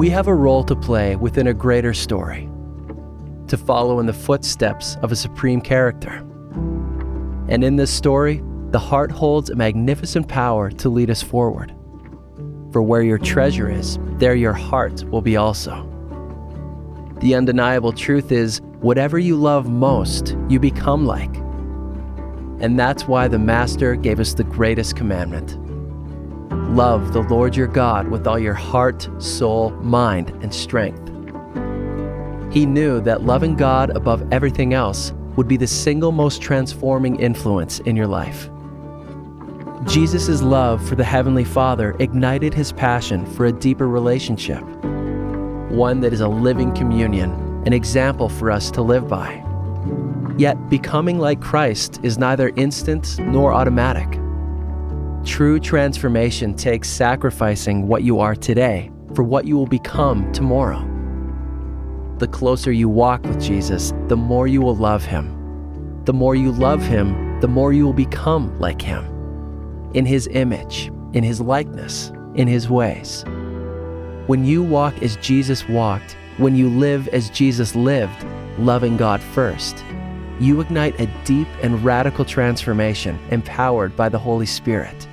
We have a role to play within a greater story, to follow in the footsteps of a supreme character. And in this story, the heart holds a magnificent power to lead us forward. For where your treasure is, there your heart will be also. The undeniable truth is, whatever you love most, you become like. And that's why the Master gave us the greatest commandment. Love the Lord your God with all your heart, soul, mind, and strength. He knew that loving God above everything else would be the single most transforming influence in your life. Jesus' love for the Heavenly Father ignited his passion for a deeper relationship, one that is a living communion, an example for us to live by. Yet becoming like Christ is neither instant nor automatic. True transformation takes sacrificing what you are today for what you will become tomorrow. The closer you walk with Jesus, the more you will love him. The more you love him, the more you will become like him. In his image, in his likeness, in his ways. When you walk as Jesus walked, when you live as Jesus lived, loving God first, you ignite a deep and radical transformation empowered by the Holy Spirit.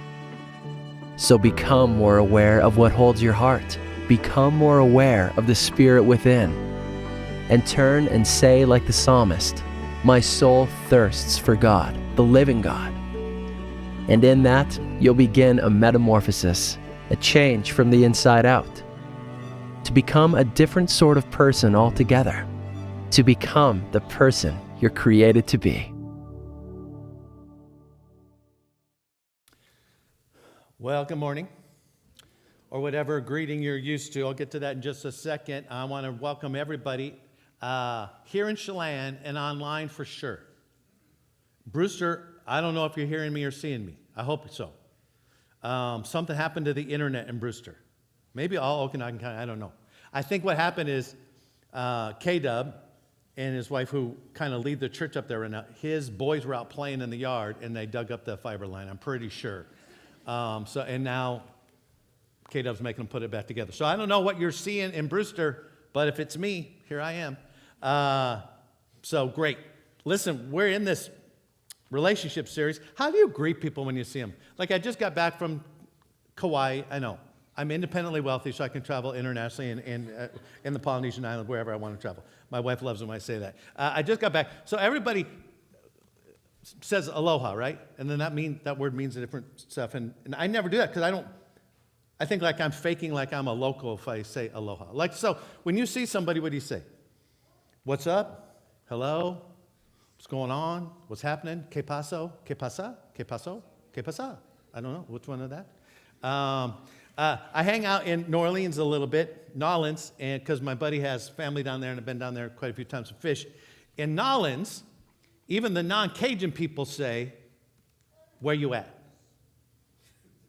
So become more aware of what holds your heart. Become more aware of the Spirit within. And turn and say like the psalmist, "My soul thirsts for God, the living God." And in that, you'll begin a metamorphosis, a change from the inside out. To become a different sort of person altogether. To become the person you're created to be. Well, good morning, or whatever greeting you're used to. I'll get to that in just a second. I want to welcome everybody here in Chelan and online for sure. Brewster, I don't know if you're hearing me or seeing me. I hope so. Something happened to the internet in Brewster. Maybe all Okanagan County, I don't know. I think what happened is K-Dub and his wife, who kind of lead the church up there right now, his boys were out playing in the yard and they dug up the fiber line, I'm pretty sure. And now K-Dub's making them put it back together. So I don't know what you're seeing in Brewster, but if it's me, here I am. So great. Listen, we're in this relationship series. How do you greet people when you see them? Like I just got back from Kauai. I know. I'm independently wealthy, so I can travel internationally in the Polynesian island, wherever I want to travel. My wife loves it when I say that. I just got back. So everybody says aloha, right? And then that word means a different stuff. And I never do that because I think like I'm faking like I'm a local if I say aloha. Like, so when you see somebody, what do you say? What's up? Hello? What's going on? What's happening? ¿Qué pasó? ¿Qué pasa? ¿Qué pasó? ¿Qué pasa? I don't know. Which one of that? I hang out in New Orleans a little bit, Nolens, and because my buddy has family down there and I've been down there quite a few times to fish. In Nolens, even the non-Cajun people say, "Where you at?"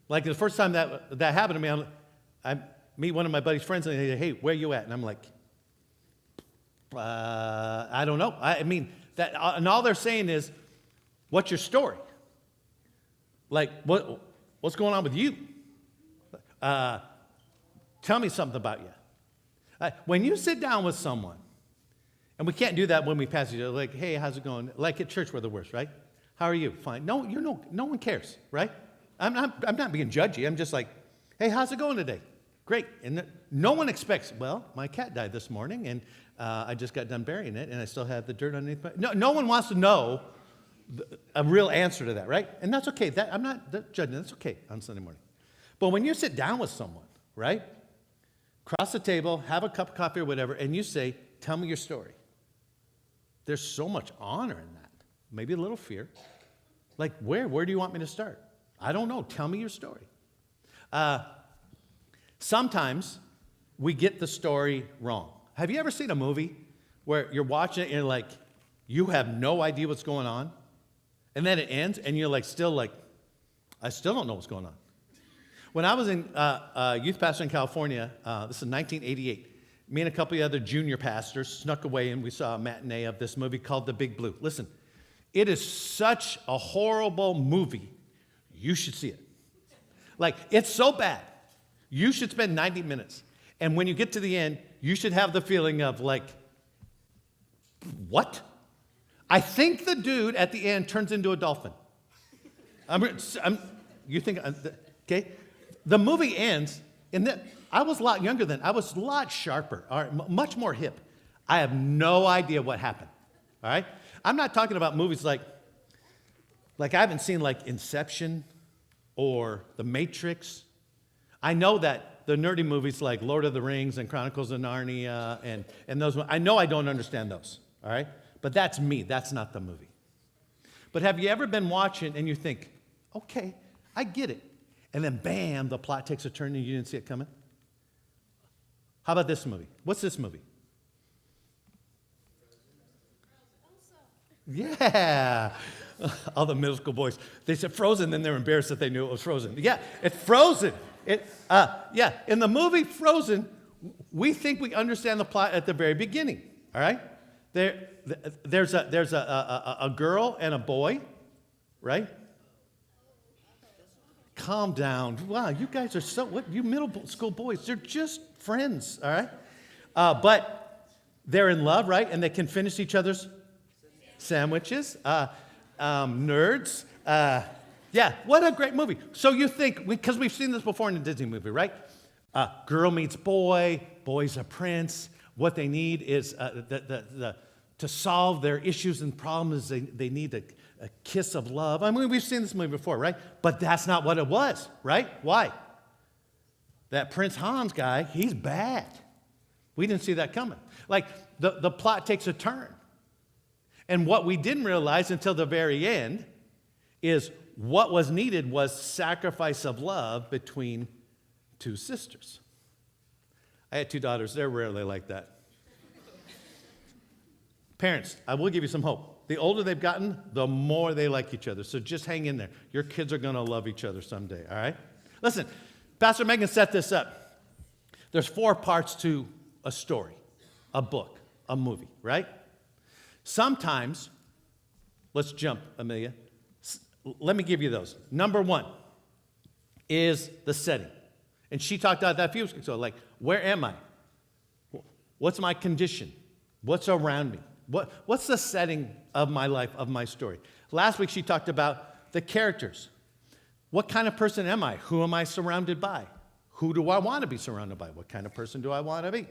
Like the first time that happened to me, I meet one of my buddy's friends and they say, "Hey, where you at?" And I'm like, I don't know. I mean, that, and all they're saying is, "What's your story?" Like, what's going on with you? Tell me something about you. When you sit down with someone, and we can't do that when we pass each other, like, "Hey, how's it going?" Like at church, we're the worst, right? "How are you?" "Fine." No, no one cares, right? I'm not being judgy. I'm just like, "Hey, how's it going today?" "Great." And no one expects, "Well, my cat died this morning, and I just got done burying it, and I still have the dirt underneath." No one wants to know a real answer to that, right? And that's okay. I'm not judging. That's okay on Sunday morning. But when you sit down with someone, right? Cross the table, have a cup of coffee or whatever, and you say, "Tell me your story." There's so much honor in that. Maybe a little fear. Like, where do you want me to start? I don't know. Tell me your story. Sometimes we get the story wrong. Have you ever seen a movie where you're watching it and you're like, you have no idea what's going on? And then it ends and you're like, I still don't know what's going on. When I was in youth pastor in California, this is 1988, me and a couple of other junior pastors snuck away and we saw a matinee of this movie called The Big Blue. Listen, it is such a horrible movie. You should see it. Like, it's so bad. You should spend 90 minutes. And when you get to the end, you should have the feeling of like, what? I think the dude at the end turns into a dolphin. You think, okay? The movie ends, and I was a lot younger then. I was a lot sharper, all right, much more hip. I have no idea what happened, all right? I'm not talking about movies like I haven't seen like Inception or The Matrix. I know that the nerdy movies like Lord of the Rings and Chronicles of Narnia and those, I know I don't understand those, all right? But that's me, that's not the movie. But have you ever been watching and you think, okay, I get it. And then bam, the plot takes a turn and you didn't see it coming? How about this movie? What's this movie? Yeah. All the middle school boys, they said Frozen, then they're embarrassed that they knew it was Frozen. Yeah, it's Frozen. In the movie Frozen, we think we understand the plot at the very beginning, all right? There's a girl and a boy, right? Calm down. Wow, you guys are you middle school boys, they're just friends, all right? But they're in love, right? And they can finish each other's sandwiches. Nerds. Yeah, what a great movie. So you think, because we've seen this before in a Disney movie, right? Girl meets boy, boy's a prince. What they need is to solve their issues and problems, they need a kiss of love. I mean, we've seen this movie before, right? But that's not what it was, right? Why? That Prince Hans guy, he's bad. We didn't see that coming. Like, the plot takes a turn. And what we didn't realize until the very end is what was needed was sacrifice of love between two sisters. I had two daughters. They're rarely like that. Parents, I will give you some hope. The older they've gotten, the more they like each other. So just hang in there. Your kids are going to love each other someday, all right? Listen, Pastor Megan set this up. There's 4 parts to a story, a book, a movie, right? Sometimes, let's jump, Amelia. Let me give you those. Number 1 is the setting. And she talked about that a few weeks ago, like, where am I? What's my condition? What's around me? What's the setting of my life, of my story? Last week she talked about the characters. What kind of person am I? Who am I surrounded by? Who do I want to be surrounded by? What kind of person do I want to be?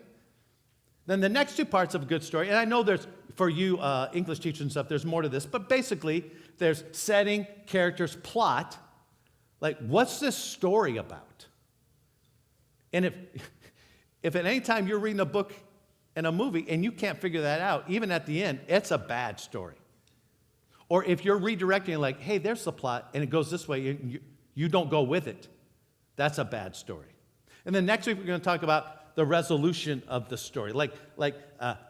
Then the next 2 parts of a good story, and I know there's, for you English teachers and stuff, there's more to this, but basically there's setting, characters, plot. Like, what's this story about? And if at any time you're reading a book and a movie and you can't figure that out, even at the end, it's a bad story. Or if you're redirecting like, hey, there's the plot, and it goes this way, you don't go with it, that's a bad story. And then next week we're going to talk about the resolution of the story.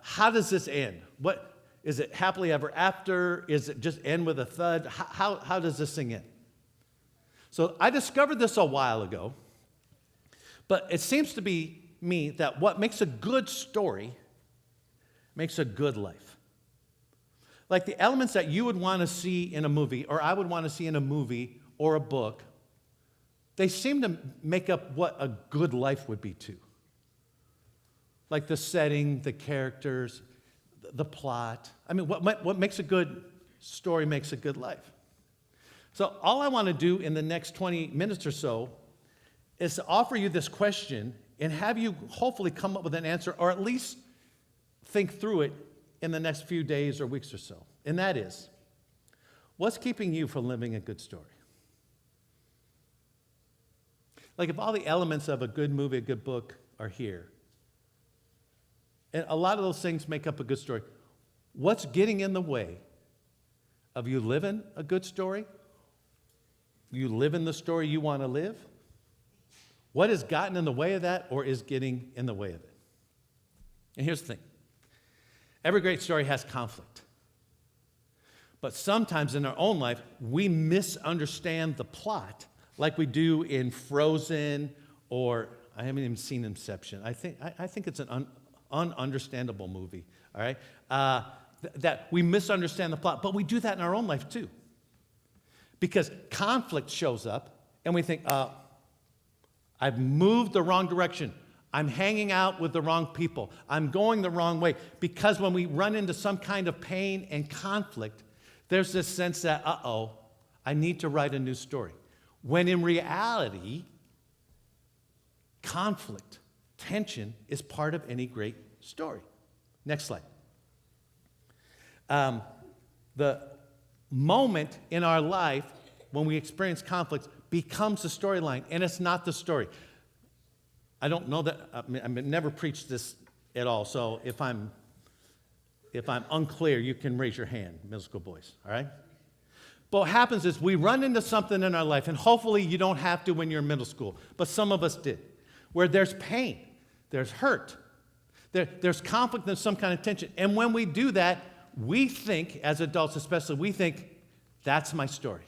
How does this end? What is it, happily ever after? Is it just end with a thud? How does this thing end? So I discovered this a while ago, but it seems to be me that what makes a good story makes a good life. Like the elements that you would want to see in a movie, or I would want to see in a movie or a book, they seem to make up what a good life would be too. Like the setting, the characters, the plot. I mean, what makes a good story makes a good life. So all I want to do in the next 20 minutes or so is to offer you this question and have you hopefully come up with an answer, or at least think through it in the next few days or weeks or so. And that is, what's keeping you from living a good story? Like if all the elements of a good movie, a good book are here, and a lot of those things make up a good story, what's getting in the way of you living a good story? You live in the story you want to live? What has gotten in the way of that, or is getting in the way of it? And here's the thing. Every great story has conflict. But sometimes in our own life, we misunderstand the plot like we do in Frozen, or I haven't even seen Inception. I think it's an ununderstandable movie, all right? That we misunderstand the plot, but we do that in our own life too. Because conflict shows up, and we think, I've moved the wrong direction. I'm hanging out with the wrong people. I'm going the wrong way. Because when we run into some kind of pain and conflict, there's this sense that, I need to write a new story. When in reality, conflict, tension is part of any great story. Next slide. The moment in our life when we experience conflict becomes the storyline, and it's not the story. I don't know that, I've never preached this at all, so if I'm unclear, you can raise your hand, middle school boys, all right? But what happens is we run into something in our life, and hopefully you don't have to when you're in middle school, but some of us did, where there's pain, there's hurt, there's conflict, there's some kind of tension. And when we do that, we think, as adults especially, we think, that's my story.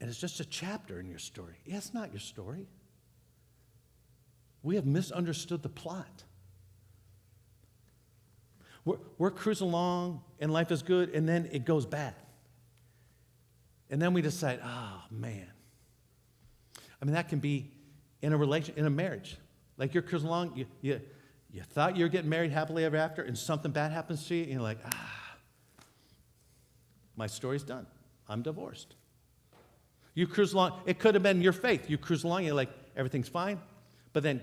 And it's just a chapter in your story. Yeah, it's not your story. We have misunderstood the plot. We're cruising along, and life is good, and then it goes bad. And then we decide, oh, man. I mean, that can be in a marriage. Like you're cruising along, you thought you were getting married happily ever after, and something bad happens to you, and you're like, my story's done. I'm divorced. You cruise along. It could have been your faith. You cruise along, you're like, everything's fine. But then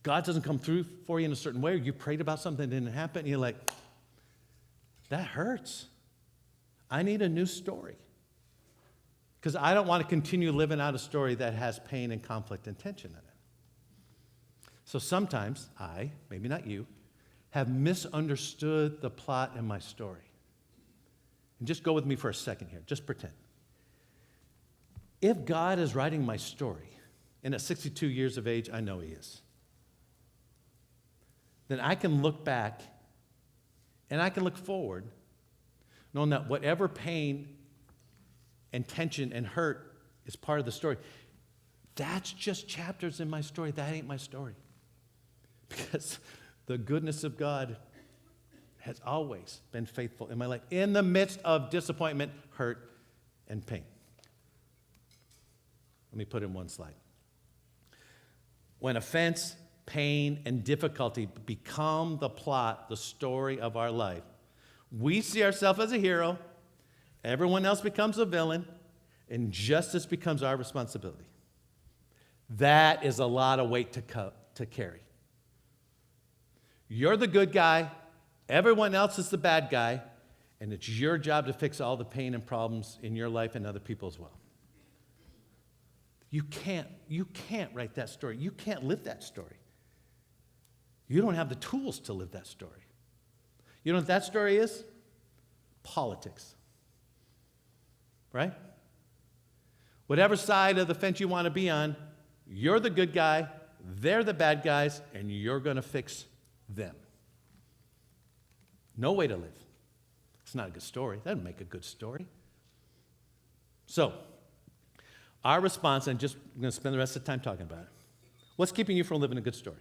God doesn't come through for you in a certain way, or you prayed about something that didn't happen, and you're like, that hurts. I need a new story. Because I don't want to continue living out a story that has pain and conflict and tension in it. So sometimes I, maybe not you, have misunderstood the plot in my story. And just go with me for a second here. Just pretend. If God is writing my story, and at 62 years of age, I know He is, then I can look back and I can look forward, knowing that whatever pain and tension and hurt is part of the story, that's just chapters in my story. That ain't my story. Because the goodness of God has always been faithful in my life, in the midst of disappointment, hurt, and pain. Let me put it in one slide. When offense, pain, and difficulty become the plot, the story of our life, we see ourselves as a hero, everyone else becomes a villain, and justice becomes our responsibility. That is a lot of weight to carry. You're the good guy, everyone else is the bad guy, and it's your job to fix all the pain and problems in your life and other people as well. You can't write that story. You can't live that story. You don't have the tools to live that story. You know what that story is? Politics. Right? Whatever side of the fence you want to be on, you're the good guy, they're the bad guys, and you're going to fix them. No way to live. It's not a good story. That doesn't make a good story. So, our response, and I'm going to spend the rest of the time talking about it. What's keeping you from living a good story?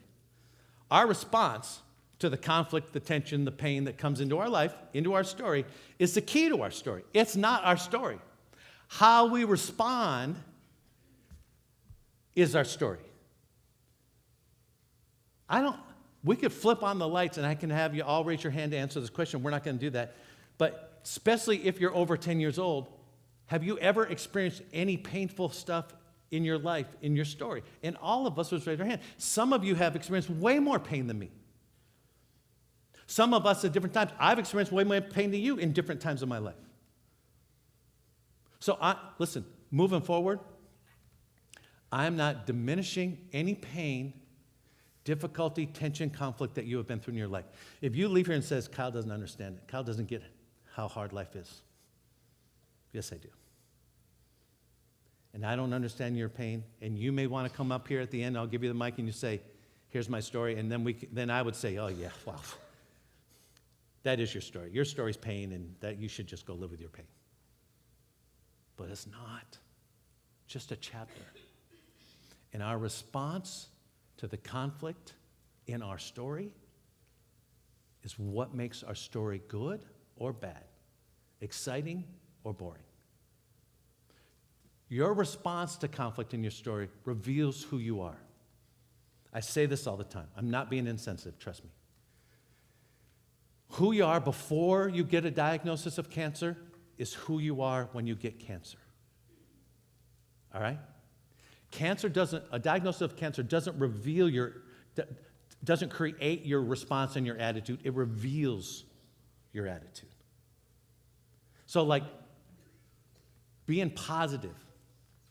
Our response to the conflict, the tension, the pain that comes into our life, into our story, is the key to our story. It's not our story. How we respond is our story. We could flip on the lights and I can have you all raise your hand to answer this question. We're not going to do that. But especially if you're over 10 years old, have you ever experienced any painful stuff in your life, in your story? And all of us would raise our hand. Some of you have experienced way more pain than me. Some of us at different times. I've experienced way more pain than you in different times of my life. So listen, moving forward, I'm not diminishing any pain, difficulty, tension, conflict that you have been through in your life. If you leave here and says, Kyle doesn't understand it, Kyle doesn't get how hard life is. Yes, I do. And I don't understand your pain, and you may want to come up here at the end, I'll give you the mic, and you say, here's my story, and then I would say, oh yeah, wow. That is your story. Your story's pain, and that you should just go live with your pain. But it's not just a chapter. And our response to the conflict in our story is what makes our story good or bad, exciting or boring. Your response to conflict in your story reveals who you are. I say this all the time. I'm not being insensitive, trust me. Who you are before you get a diagnosis of cancer is who you are when you get cancer. All right? A diagnosis of cancer doesn't doesn't create your response and your attitude. It reveals your attitude. So like being positive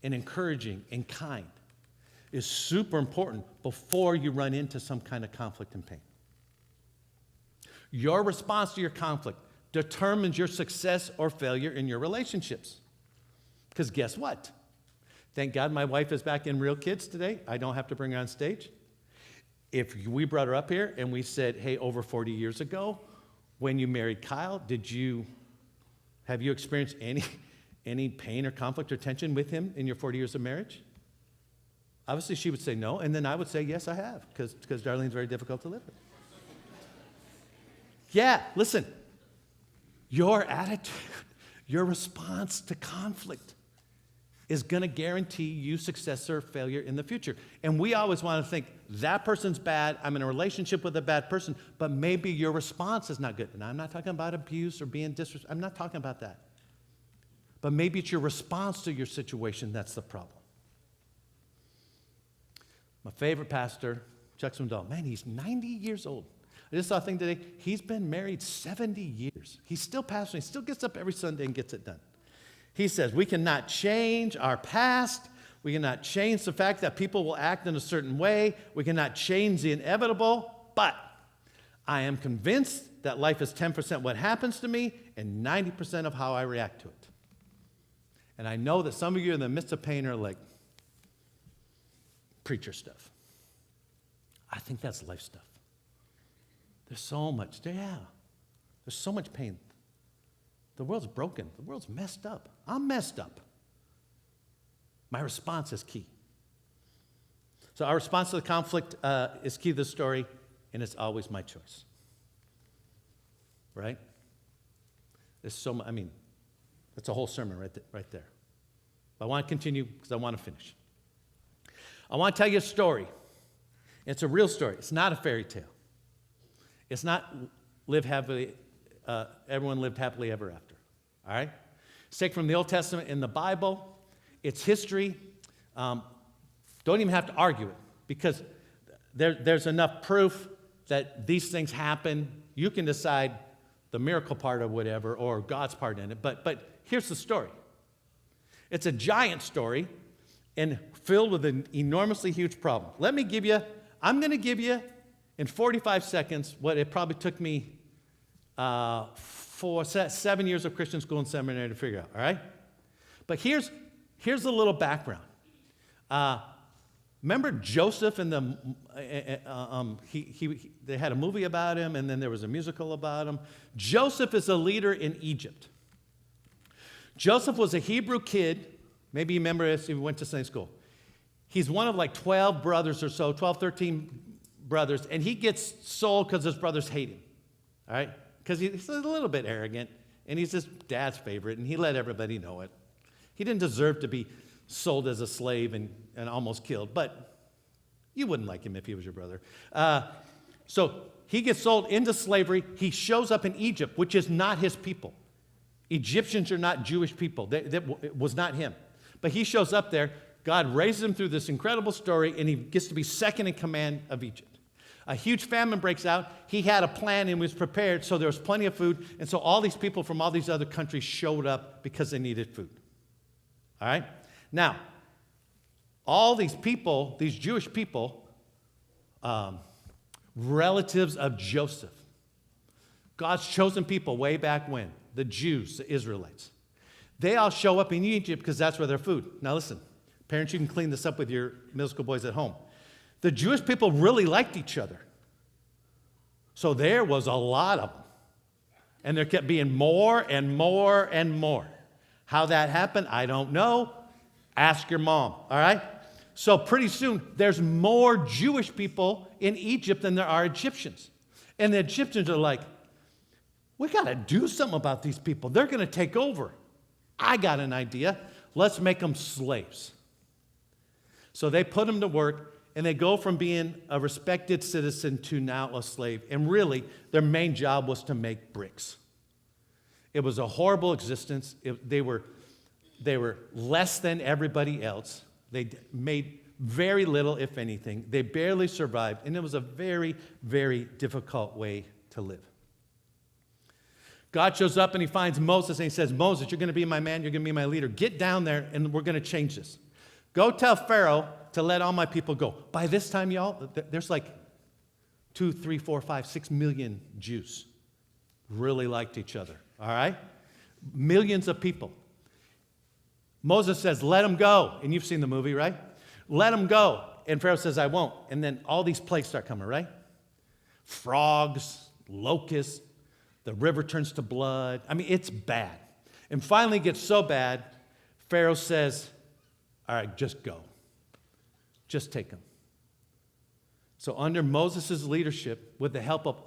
and encouraging and kind is super important before you run into some kind of conflict and pain. Your response to your conflict determines your success or failure in your relationships. Because guess what? Thank God my wife is back in Real Kids today. I don't have to bring her on stage. If we brought her up here and we said, hey, over 40 years ago, when you married Kyle, have you experienced any pain or conflict or tension with him in your 40 years of marriage? Obviously, she would say no, and then I would say, yes, I have, because Darlene's very difficult to live with. Yeah, listen, your attitude, your response to conflict is going to guarantee you success or failure in the future. And we always want to think, that person's bad, I'm in a relationship with a bad person, but maybe your response is not good. And I'm not talking about abuse or being disrespectful. I'm not talking about that. But maybe it's your response to your situation that's the problem. My favorite pastor, Chuck Swindoll, man, he's 90 years old. I just saw a thing today. He's been married 70 years. He's still pastoring. He still gets up every Sunday and gets it done. He says, we cannot change our past. We cannot change the fact that people will act in a certain way. We cannot change the inevitable. But I am convinced that life is 10% what happens to me and 90% of how I react to it. And I know that some of you in the midst of pain are like, preacher stuff. I think that's life stuff. There's so much pain. The world's broken. The world's messed up. I'm messed up. My response is key. So our response to the conflict is key to the story, and it's always my choice. Right? There's so much, that's a whole sermon right there. But I want to continue because I want to finish. I want to tell you a story. It's a real story. It's not a fairy tale. It's not everyone lived happily ever after. All right? It's taken from the Old Testament in the Bible. It's history. Don't even have to argue it because there's enough proof that these things happen. You can decide the miracle part of whatever or God's part in it. But here's the story. It's a giant story and filled with an enormously huge problem. I'm going to give you in 45 seconds what it probably took me 7 years of Christian school and seminary to figure out, all right? But here's a little background. Remember Joseph and they had a movie about him, and then there was a musical about him. Joseph is a leader in Egypt. Joseph was a Hebrew kid. Maybe you remember this if you went to Sunday school. He's one of like 12 brothers or so, 12, 13 brothers, and he gets sold because his brothers hate him, all right? Because he's a little bit arrogant, and he's his dad's favorite, and he let everybody know it. He didn't deserve to be sold as a slave and almost killed, but you wouldn't like him if he was your brother. So he gets sold into slavery. He shows up in Egypt, which is not his people. Egyptians are not Jewish people. It was not him. But he shows up there. God raises him through this incredible story, and he gets to be second in command of Egypt. A huge famine breaks out. He had a plan and was prepared, so there was plenty of food. And so all these people from all these other countries showed up because they needed food. All right? Now, all these people, these Jewish people, relatives of Joseph, God's chosen people way back when, the Jews, the Israelites, they all show up in Egypt because that's where their food. Now listen, parents, you can clean this up with your middle school boys at home. The Jewish people really liked each other. So there was a lot of them. And there kept being more and more and more. How that happened, I don't know. Ask your mom, all right? So pretty soon, there's more Jewish people in Egypt than there are Egyptians. And the Egyptians are like, we got to do something about these people. They're going to take over. I got an idea. let's make them slaves. So they put them to work, and they go from being a respected citizen to now a slave. And really, their main job was to make bricks. It was a horrible existence. They were less than everybody else. They made very little, if anything. They barely survived, and it was a very, very difficult way to live. God shows up and he finds Moses and he says, Moses, you're going to be my man, you're going to be my leader. Get down there and we're going to change this. Go tell Pharaoh to let all my people go. By this time, y'all, there's like 2, 3, 4, 5, 6 million Jews. Really liked each other, all right? Millions of people. Moses says, let them go. And you've seen the movie, right? Let them go. And Pharaoh says, I won't. And then all these plagues start coming, right? Frogs, locusts, the river turns to blood. I mean, it's bad. And finally it gets so bad, Pharaoh says, all right, just go. Just take them. So under Moses' leadership, with the help of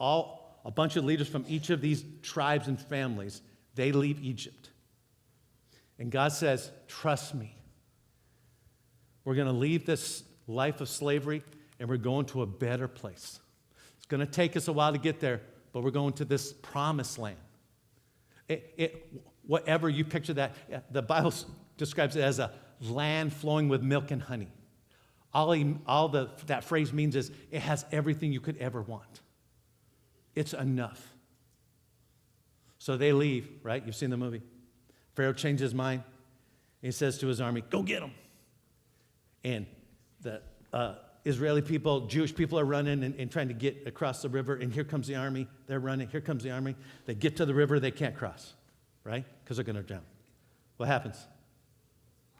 a bunch of leaders from each of these tribes and families, they leave Egypt. And God says, trust me. We're going to leave this life of slavery and we're going to a better place. It's going to take us a while to get there, but we're going to this promised land. Whatever you picture that, the Bible describes it as a land flowing with milk and honey. That phrase means is it has everything you could ever want. It's enough. So they leave, right? You've seen the movie. Pharaoh changed his mind. He says to his army, go get them. And the Israeli people, Jewish people are running and trying to get across the river, and here comes the army. They're running. Here comes the army. They get to the river. They can't cross, right? Because they're going to drown. What happens?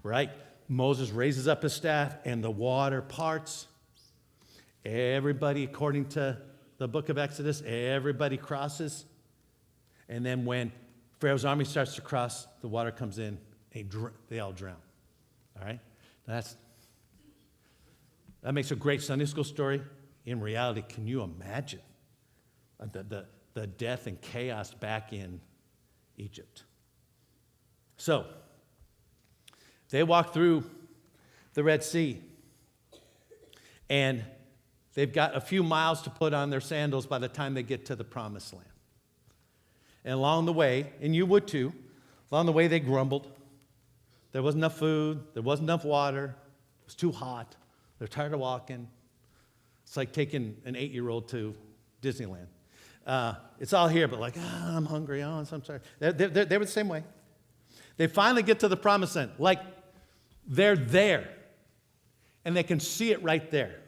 Right? Moses raises up his staff, and the water parts. Everybody, according to the book of Exodus, everybody crosses. And then when Pharaoh's army starts to cross, the water comes in, they all drown. All right? That makes a great Sunday school story. In reality, can you imagine the death and chaos back in Egypt? So, they walk through the Red Sea, and they've got a few miles to put on their sandals by the time they get to the Promised Land. And along the way, and you would too, along the way they grumbled. There wasn't enough food. There wasn't enough water. It was too hot. They're tired of walking. It's like taking an 8-year-old to Disneyland. It's all here, but like, I'm hungry. Oh, I'm sorry. They were the same way. They finally get to the Promised Land. Like, they're there. And they can see it right there.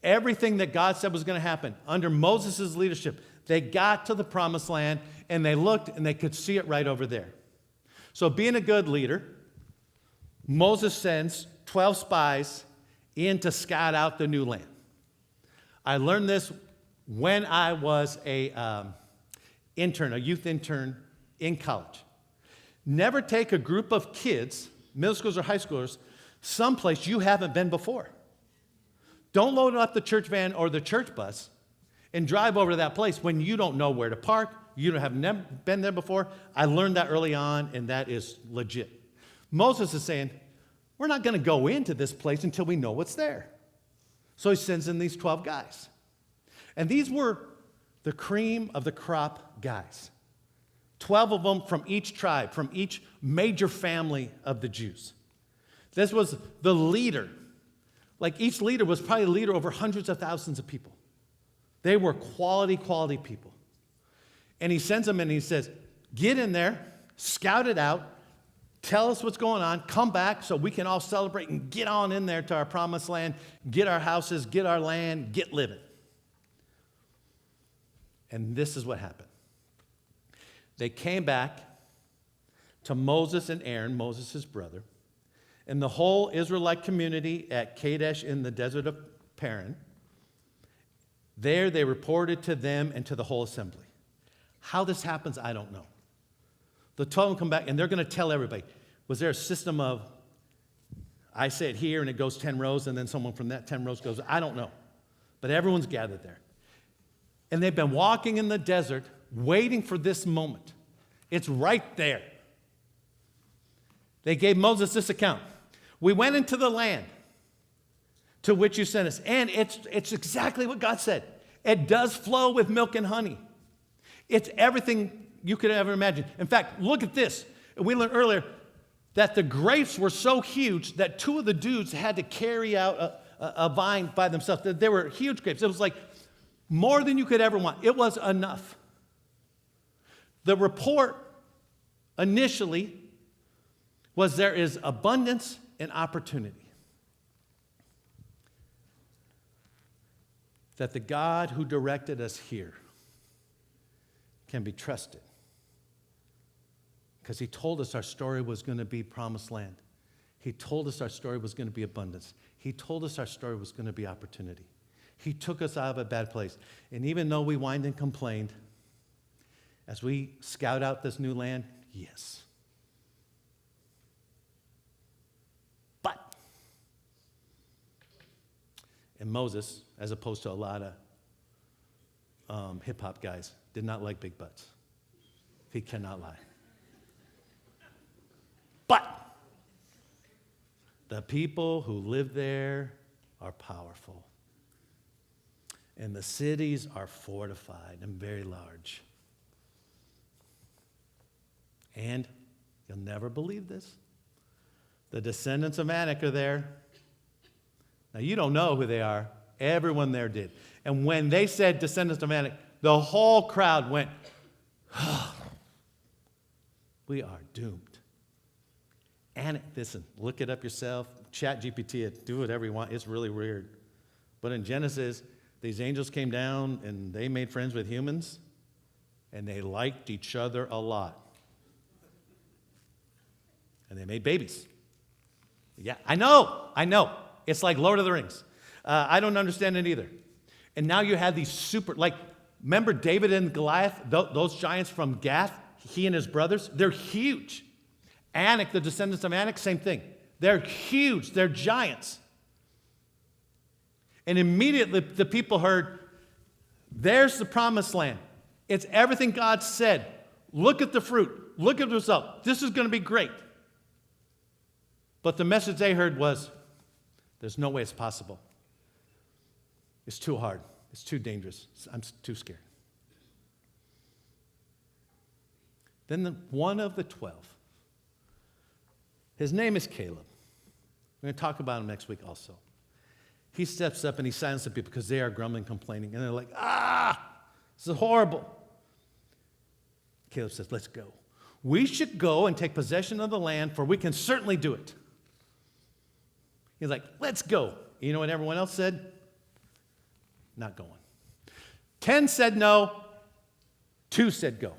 Everything that God said was going to happen under Moses' leadership, they got to the Promised Land, and they looked, and they could see it right over there. So being a good leader, Moses sends 12 spies in to scout out the new land. I learned this when I was a youth intern in college. Never take a group of kids, middle schoolers or high schoolers, someplace you haven't been before. Don't load up the church van or the church bus and drive over to that place when you don't know where to park. You have never been there before. I learned that early on, and that is legit. Moses is saying, we're not going to go into this place until we know what's there. So he sends in these 12 guys. And these were the cream of the crop guys. 12 of them from each tribe, from each major family of the Jews. This was the leader. Like each leader was probably a leader over hundreds of thousands of people. They were quality people. And he sends them in and he says, get in there, scout it out, tell us what's going on, come back so we can all celebrate and get on in there to our promised land, get our houses, get our land, get living. And this is what happened. They came back to Moses and Aaron, Moses' brother, and the whole Israelite community at Kadesh in the desert of Paran. There they reported to them and to the whole assembly. How this happens, I don't know. The 12 of them come back, and they're going to tell everybody. Was there a system of, I say it here, and it goes 10 rows, and then someone from that 10 rows goes, I don't know. But everyone's gathered there. And they've been walking in the desert, waiting for this moment. It's right there. They gave Moses this account. We went into the land to which you sent us. And it's exactly what God said. It does flow with milk and honey. It's everything you could ever imagine. In fact, look at this. We learned earlier that the grapes were so huge that two of the dudes had to carry out a vine by themselves. They were huge grapes. It was like more than you could ever want. It was enough. The report initially was there is abundance and opportunity. That the God who directed us here can be trusted. Because he told us our story was going to be promised land. He told us our story was going to be abundance. He told us our story was going to be opportunity. He took us out of a bad place. And even though we whined and complained, as we scout out this new land, yes. But, and Moses, as opposed to a lot of hip-hop guys, did not like big butts. He cannot lie. But the people who live there are powerful. And the cities are fortified and very large. And you'll never believe this. The descendants of Anak are there. Now, you don't know who they are. Everyone there did. And when they said descendants of Anak, the whole crowd went, oh, we are doomed. Anak, listen, look it up yourself. Chat GPT it. Do whatever you want. It's really weird. But in Genesis, these angels came down and they made friends with humans. And they liked each other a lot. And they made babies. Yeah, I know. It's like Lord of the Rings. I don't understand it either. And now you have these remember David and Goliath, those giants from Gath, he and his brothers, they're huge. Anak, the descendants of Anak, same thing. They're huge, they're giants. And immediately the people heard, there's the promised land. It's everything God said. Look at the fruit. Look at the result. This is going to be great. But the message they heard was, there's no way it's possible. It's too hard. It's too dangerous. I'm too scared. Then one of the 12, his name is Caleb. We're going to talk about him next week also. He steps up and he silences the people because they are grumbling, complaining. And they're like, this is horrible. Caleb says, let's go. We should go and take possession of the land, for we can certainly do it. He's like, let's go. You know what everyone else said? Not going. 10 said no. 2 said go.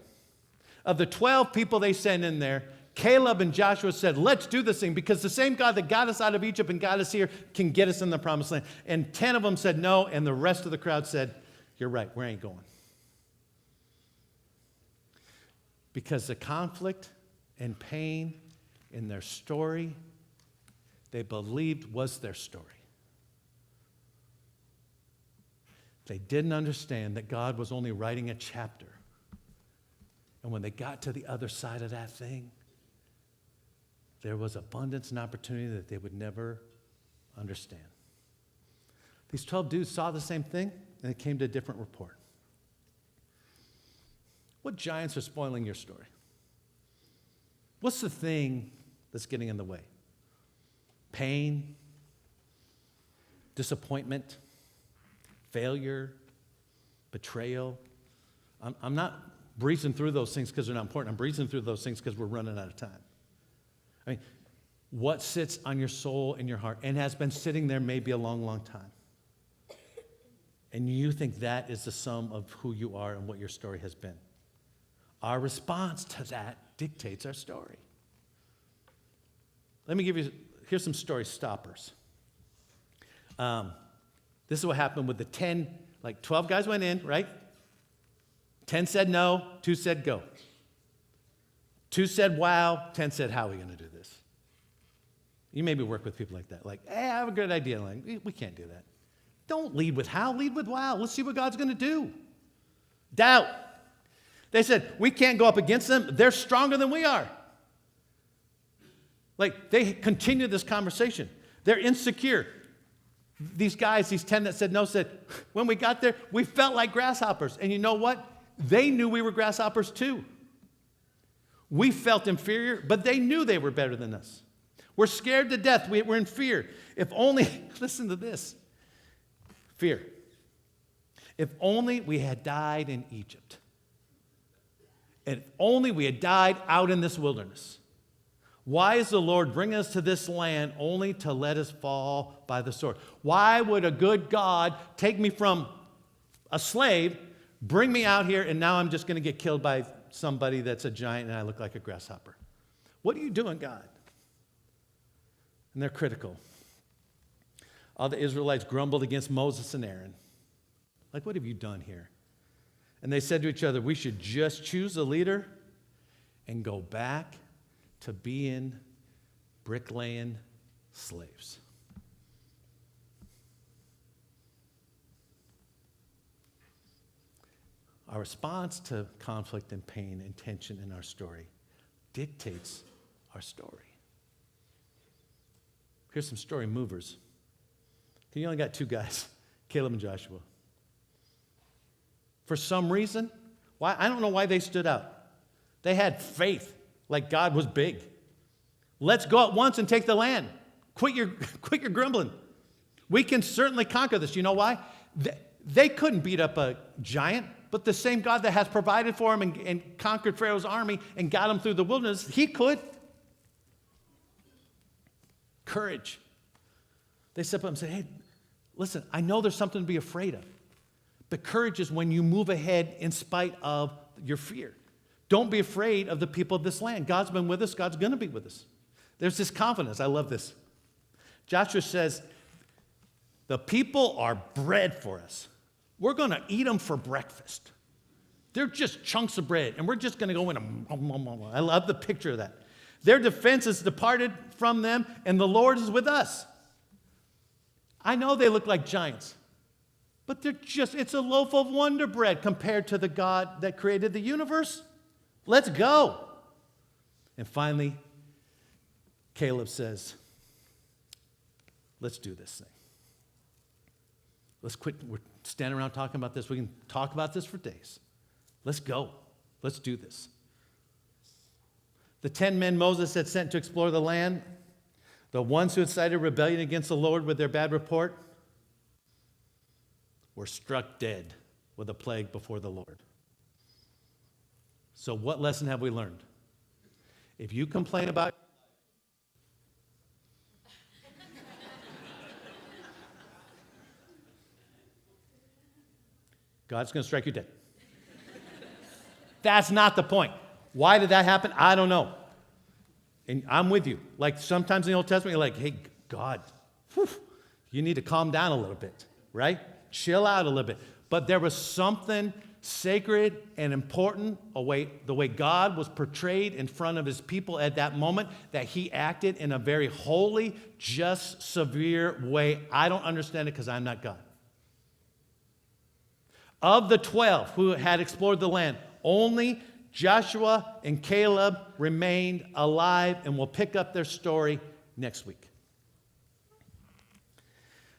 Of the 12 people they sent in there, Caleb and Joshua said, let's do this thing, because the same God that got us out of Egypt and got us here can get us in the promised land. And 10 of them said no, and the rest of the crowd said, you're right, we ain't going. Because the conflict and pain in their story, they believed was their story. They didn't understand that God was only writing a chapter. And when they got to the other side of that thing, there was abundance and opportunity that they would never understand. These 12 dudes saw the same thing, and it came to a different report. What giants are spoiling your story? What's the thing that's getting in the way? Pain, disappointment, failure, betrayal. I'm not breezing through those things because they're not important. I'm breezing through those things because we're running out of time. I mean, what sits on your soul and your heart and has been sitting there maybe a long, long time? And you think that is the sum of who you are and what your story has been. Our response to that dictates our story. Let me give you, here's some story stoppers. This is what happened with the 12 guys went in, right? 10 said no, 2 said go. 2 said wow, 10 said how are we going to do this? You maybe work with people like that. Like, hey, I have a good idea. Like, we can't do that. Don't lead with how, lead with wow. Let's see what God's going to do. Doubt. They said, we can't go up against them. They're stronger than we are. Like, they continue this conversation. They're insecure. These guys, these 10 that said no, said, when we got there, we felt like grasshoppers. And you know what? They knew we were grasshoppers too. We felt inferior, but they knew they were better than us. We're scared to death. We're in fear. If only, listen to this, fear. If only we had died in Egypt. And if only we had died out in this wilderness. Why is the Lord bringing us to this land only to let us fall by the sword? Why would a good God take me from a slave, bring me out here, and now I'm just going to get killed by somebody that's a giant and I look like a grasshopper? What are you doing, God? And they're critical. All the Israelites grumbled against Moses and Aaron. Like, what have you done here? And they said to each other, we should just choose a leader and go back to being bricklaying slaves. Our response to conflict and pain and tension in our story dictates our story. Here's some story movers. You only got 2 guys, Caleb and Joshua. For some reason, why I don't know why they stood out. They had faith, like God was big. Let's go at once and take the land. Quit your grumbling. We can certainly conquer this. You know why? They couldn't beat up a giant, but the same God that has provided for them and conquered Pharaoh's army and got them through the wilderness, he could. Courage. They stepped up and said, hey, listen, I know there's something to be afraid of. But courage is when you move ahead in spite of your fear. Don't be afraid of the people of this land. God's been with us. God's going to be with us. There's this confidence. I love this. Joshua says, the people are bread for us. We're going to eat them for breakfast. They're just chunks of bread, and we're just going to go in them. I love the picture of that. Their defense is departed from them, and the Lord is with us. I know they look like giants, but it's a loaf of Wonder Bread compared to the God that created the universe. Let's go. And finally, Caleb says, let's do this thing. Let's quit. We're standing around talking about this. We can talk about this for days. Let's go. Let's do this. The 10 men Moses had sent to explore the land, the ones who had cited rebellion against the Lord with their bad report, were struck dead with a plague before the Lord. So what lesson have we learned? If you complain about God's going to strike you dead. That's not the point. Why did that happen? I don't know. And I'm with you. Like sometimes in the Old Testament, you're like, hey, God, you need to calm down a little bit, right? Chill out a little bit. But there was something sacred and important, the way God was portrayed in front of his people at that moment, that he acted in a very holy, just, severe way. I don't understand it because I'm not God. Of the 12 who had explored the land, only Joshua and Caleb remained alive, and we'll pick up their story next week.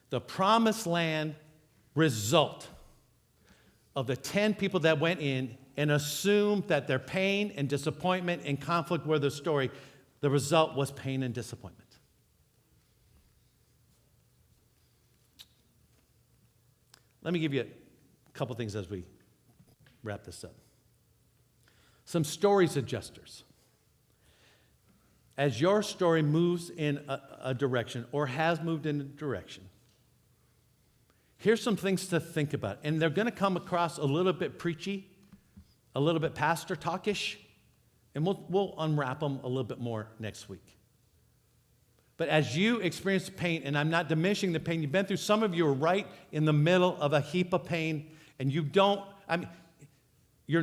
The promised land result of the 10 people that went in and assumed that their pain and disappointment and conflict were the story, the result was pain and disappointment. Let me give you a couple things as we wrap this up. Some story adjusters. As your story moves in a direction or has moved in a direction, here's some things to think about. And they're going to come across a little bit preachy, a little bit pastor talkish, and we'll unwrap them a little bit more next week. But as you experience pain, and I'm not diminishing the pain you've been through, some of you are right in the middle of a heap of pain, and your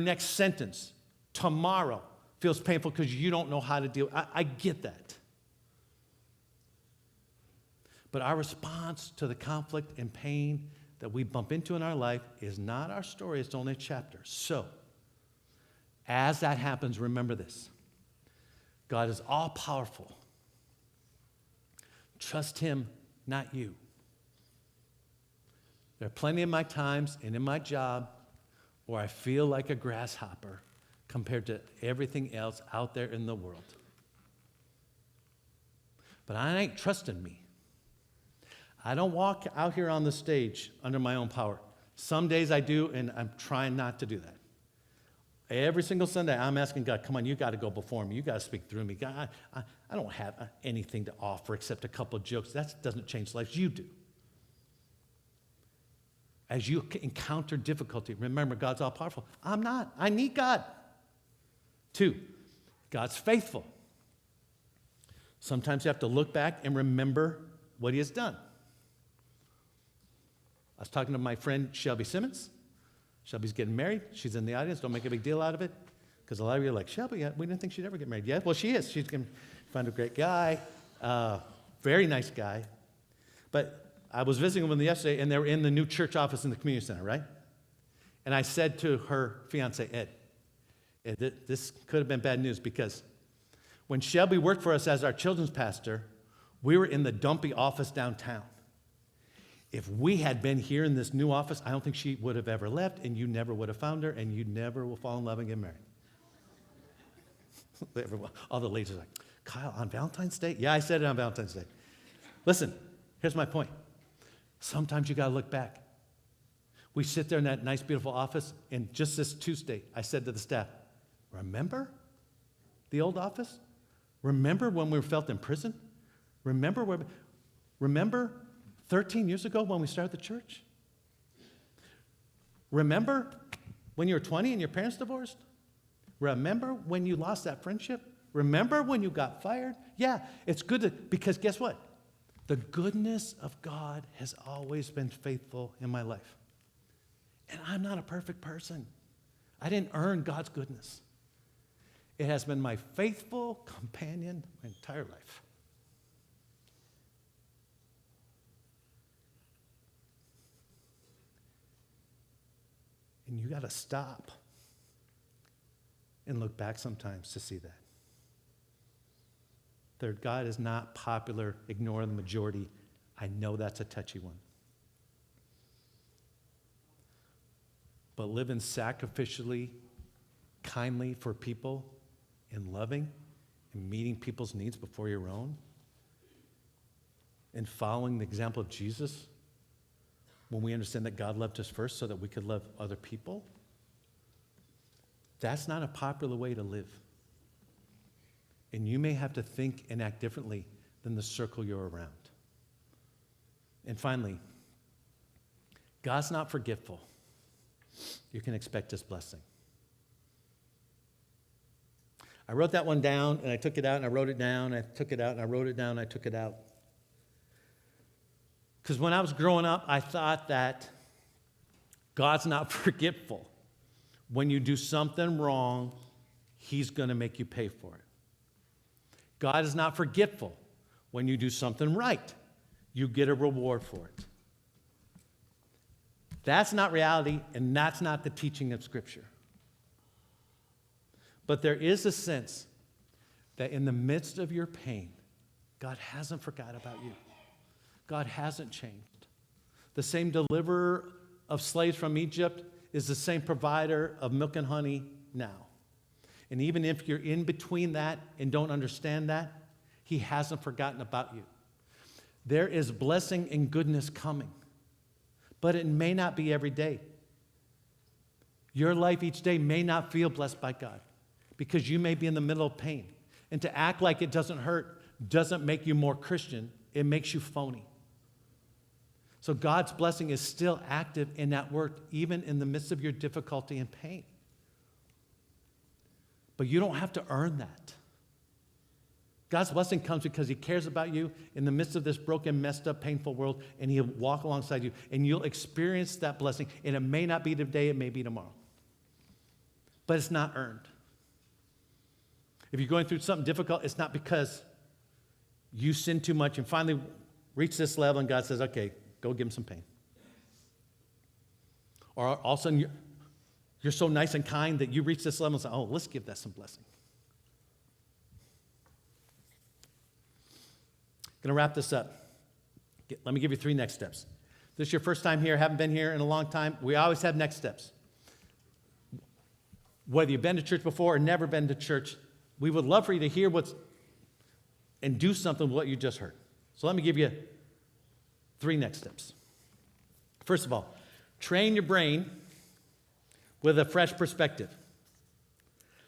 next sentence, tomorrow, feels painful because you don't know how to deal. I get that. But our response to the conflict and pain that we bump into in our life is not our story, it's only a chapter. So, as that happens, remember this. God is all-powerful, Trust him, not you. There are plenty of my times and in my job where I feel like a grasshopper compared to everything else out there in the world. But I ain't trusting me. I don't walk out here on the stage under my own power. Some days I do, and I'm trying not to do that. Every single Sunday, I'm asking God, come on, you got to go before me. You got to speak through me. God, I don't have anything to offer except a couple of jokes. That doesn't change lives. You do. As you encounter difficulty, remember, God's all powerful. I'm not. I need God. 2, God's faithful. Sometimes you have to look back and remember what he has done. I was talking to my friend Shelby Simmons. Shelby's getting married. She's in the audience. Don't make a big deal out of it. Because a lot of you are like, Shelby, we didn't think she'd ever get married. Yeah, well, she is. She's going to find a great guy. Very nice guy. But I was visiting with them yesterday, and they were in the new church office in the community center, right? And I said to her fiance, Ed, this could have been bad news because when Shelby worked for us as our children's pastor, we were in the dumpy office downtown. If we had been here in this new office, I don't think she would have ever left, and you never would have found her, and you never will fall in love and get married. All the ladies are like, Kyle, on Valentine's Day? Yeah, I said it on Valentine's Day. Listen, here's my point. Sometimes you got to look back. We sit there in that nice, beautiful office, and just this Tuesday, I said to the staff, remember the old office? Remember when we felt in prison? Remember 13 years ago when we started the church? Remember when you were 20 and your parents divorced? Remember when you lost that friendship? Remember when you got fired? Yeah, it's good because guess what? The goodness of God has always been faithful in my life. And I'm not a perfect person. I didn't earn God's goodness. It has been my faithful companion my entire life. And you got to stop and look back sometimes to see that. Third, God is not popular. Ignore the majority. I know that's a touchy one. But living sacrificially, kindly for people, and loving, and meeting people's needs before your own, and following the example of Jesus, when we understand that God loved us first so that we could love other people, that's not a popular way to live. And you may have to think and act differently than the circle you're around. And finally, God's not forgetful. You can expect his blessing. I wrote that one down, and I took it out, and I wrote it down, and I took it out, and I wrote it down, and I took it out. Because when I was growing up, I thought that God's not forgetful. When you do something wrong, he's going to make you pay for it. God is not forgetful. When you do something right, you get a reward for it. That's not reality, and that's not the teaching of Scripture. But there is a sense that in the midst of your pain, God hasn't forgot about you. God hasn't changed. The same deliverer of slaves from Egypt is the same provider of milk and honey now. And even if you're in between that and don't understand that, he hasn't forgotten about you. There is blessing and goodness coming, but it may not be every day. Your life each day may not feel blessed by God because you may be in the middle of pain. And to act like it doesn't hurt doesn't make you more Christian. It makes you phony. So God's blessing is still active in that work, even in the midst of your difficulty and pain. But you don't have to earn that. God's blessing comes because he cares about you in the midst of this broken, messed up, painful world, and he'll walk alongside you, and you'll experience that blessing. And it may not be today, it may be tomorrow. But it's not earned. If you're going through something difficult, it's not because you sin too much and finally reach this level and God says, okay, go give him some pain. Or all of a sudden you're so nice and kind that you reach this level and say, oh, let's give that some blessing. Going to wrap this up. Let me give you 3 next steps. This is your first time here, haven't been here in a long time. We always have next steps. Whether you've been to church before or never been to church, we would love for you to hear and do something with what you just heard. So let me give you 3 next steps. First of all, train your brain with a fresh perspective.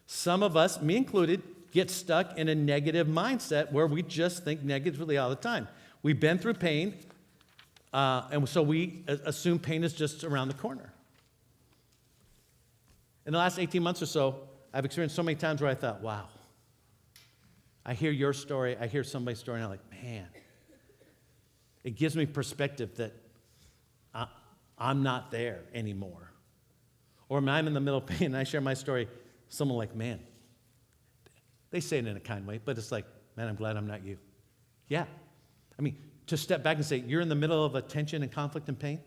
Some of us, me included, get stuck in a negative mindset where we just think negatively all the time. We've been through pain, and so we assume pain is just around the corner. In the last 18 months or so, I've experienced so many times where I thought, wow, I hear your story, I hear somebody's story, and I'm like, man, it gives me perspective that I'm not there anymore. Or when I'm in the middle of pain and I share my story, someone like, man, they say it in a kind way, but it's like, man, I'm glad I'm not you. Yeah. I mean, to step back and say, you're in the middle of a tension and conflict and pain,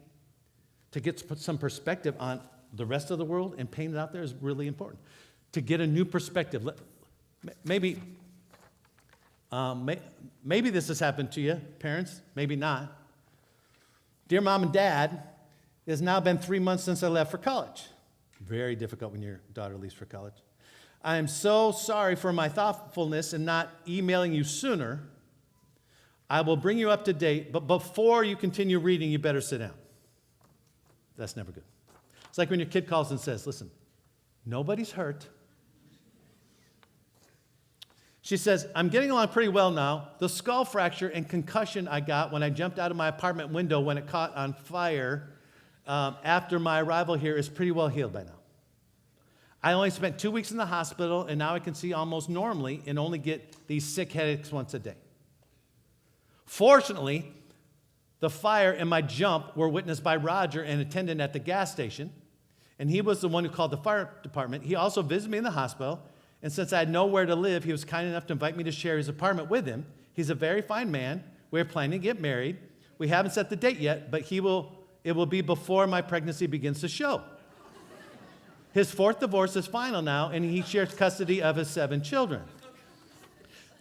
to get some perspective on the rest of the world and pain out there is really important. To get a new perspective. Maybe this has happened to you, parents, maybe not. Dear mom and dad, it has now been 3 months since I left for college. Very difficult when your daughter leaves for college. I am so sorry for my thoughtfulness and not emailing you sooner. I will bring you up to date, but before you continue reading, you better sit down. That's never good. It's like when your kid calls and says, listen, nobody's hurt. She says, I'm getting along pretty well now. The skull fracture and concussion I got when I jumped out of my apartment window when it caught on fire after my arrival here is pretty well healed by now. I only spent 2 weeks in the hospital, and now I can see almost normally and only get these sick headaches once a day. Fortunately, the fire and my jump were witnessed by Roger, an attendant at the gas station, and he was the one who called the fire department. He also visited me in the hospital, and since I had nowhere to live, he was kind enough to invite me to share his apartment with him. He's a very fine man. We're planning to get married. We haven't set the date yet, but it will be before my pregnancy begins to show. His 4th divorce is final now, and he shares custody of his 7 children.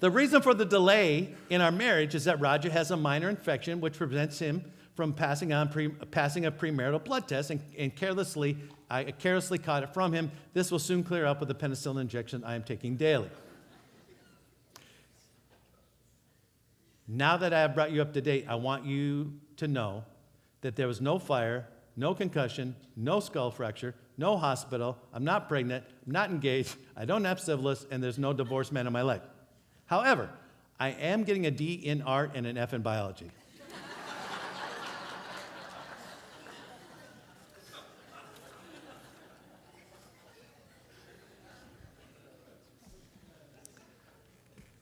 The reason for the delay in our marriage is that Roger has a minor infection which prevents him from passing a premarital blood test, and I carelessly caught it from him. This will soon clear up with the penicillin injection I am taking daily. Now that I have brought you up to date, I want you to know that there was no fire, no concussion, no skull fracture, no hospital, I'm not pregnant, I'm not engaged, I don't have syphilis, and there's no divorced man in my life. However, I am getting a D in art and an F in biology.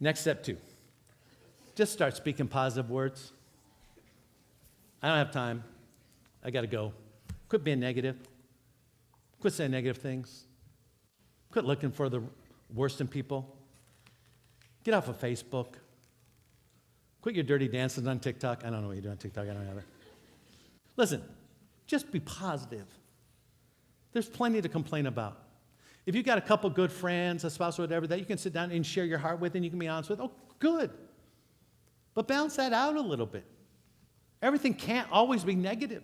Next step 2. Just start speaking positive words. I don't have time. I got to go. Quit being negative. Quit saying negative things. Quit looking for the worst in people. Get off of Facebook. Quit your dirty dances on TikTok. I don't know what you do on TikTok. I don't have it. Listen, just be positive. There's plenty to complain about. If you've got a couple good friends, a spouse or whatever, that you can sit down and share your heart with and you can be honest with, oh, good. But balance that out a little bit. Everything can't always be negative.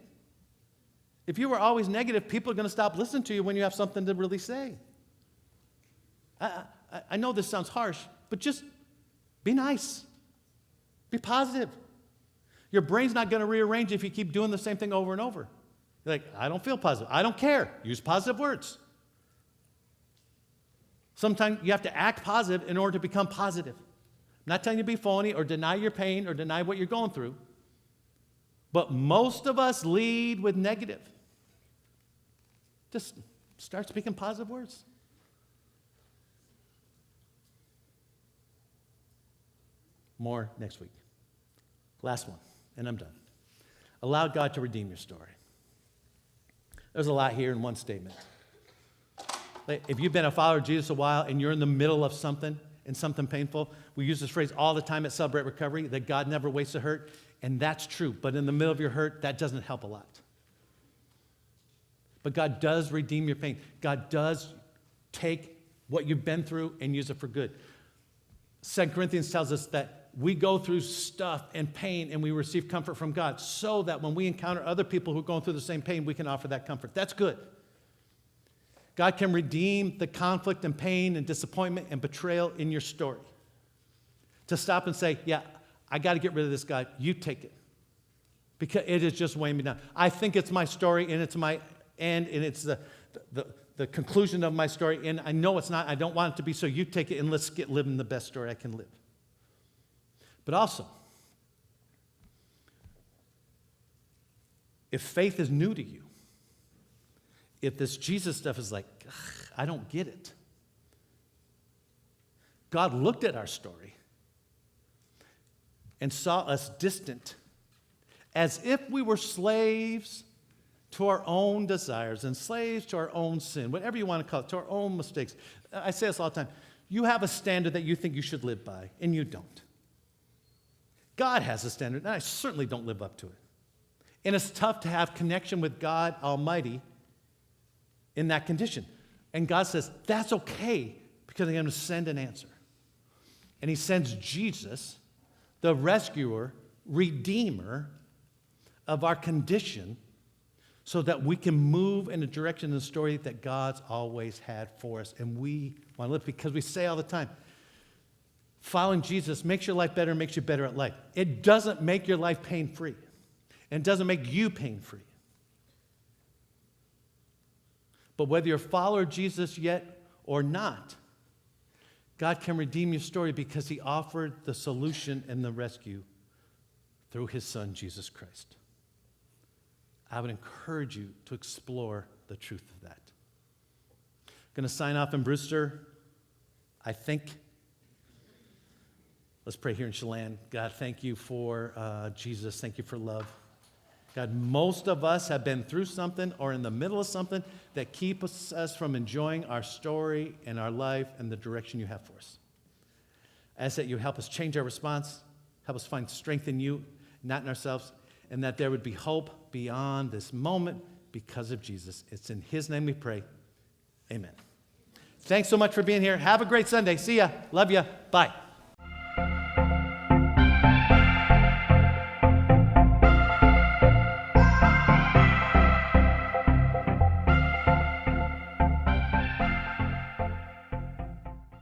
If you were always negative, people are going to stop listening to you when you have something to really say. I know this sounds harsh, but just be nice. Be positive. Your brain's not going to rearrange if you keep doing the same thing over and over. You're like, I don't feel positive. I don't care. Use positive words. Sometimes you have to act positive in order to become positive. I'm not telling you to be phony or deny your pain or deny what you're going through. But most of us lead with negative. Just start speaking positive words. More next week. Last one, and I'm done. Allow God to redeem your story. There's a lot here in one statement. If you've been a follower of Jesus a while and you're in the middle of something and something painful, we use this phrase all the time at Celebrate Recovery, that God never wastes a hurt, and that's true. But in the middle of your hurt, that doesn't help a lot. But God does redeem your pain. God does take what you've been through and use it for good. 2 Corinthians tells us that we go through stuff and pain and we receive comfort from God so that when we encounter other people who are going through the same pain, we can offer that comfort. That's good. God can redeem the conflict and pain and disappointment and betrayal in your story. To stop and say, yeah, I got to get rid of this guy. You take it. Because it is just weighing me down. I think it's my story and it's my end and it's the conclusion of my story. And I know it's not. I don't want it to be, so you take it and let's get living the best story I can live. But also, if faith is new to you, if this Jesus stuff is like, I don't get it. God looked at our story and saw us distant, as if we were slaves to our own desires and slaves to our own sin, whatever you want to call it, to our own mistakes. I say this all the time. You have a standard that you think you should live by, and you don't. God has a standard, and I certainly don't live up to it. And it's tough to have connection with God Almighty in that condition. And God says, that's okay, because I'm going to send an answer. And he sends Jesus, the rescuer, redeemer of our condition, so that we can move in the direction of the story that God's always had for us. And we want to live, because we say all the time, following Jesus makes your life better, makes you better at life. It doesn't make your life pain-free. And it doesn't make you pain-free. But whether you're a follower of Jesus yet or not, God can redeem your story because he offered the solution and the rescue through his son, Jesus Christ. I would encourage you to explore the truth of that. I'm going to sign off in Brewster. I think, let's pray here in Chelan. God, thank you for Jesus. Thank you for love. God, most of us have been through something or in the middle of something that keeps us from enjoying our story and our life and the direction you have for us. I ask that you help us change our response, help us find strength in you, not in ourselves, and that there would be hope beyond this moment because of Jesus. It's in his name we pray. Amen. Thanks so much for being here. Have a great Sunday. See ya. Love ya. Bye.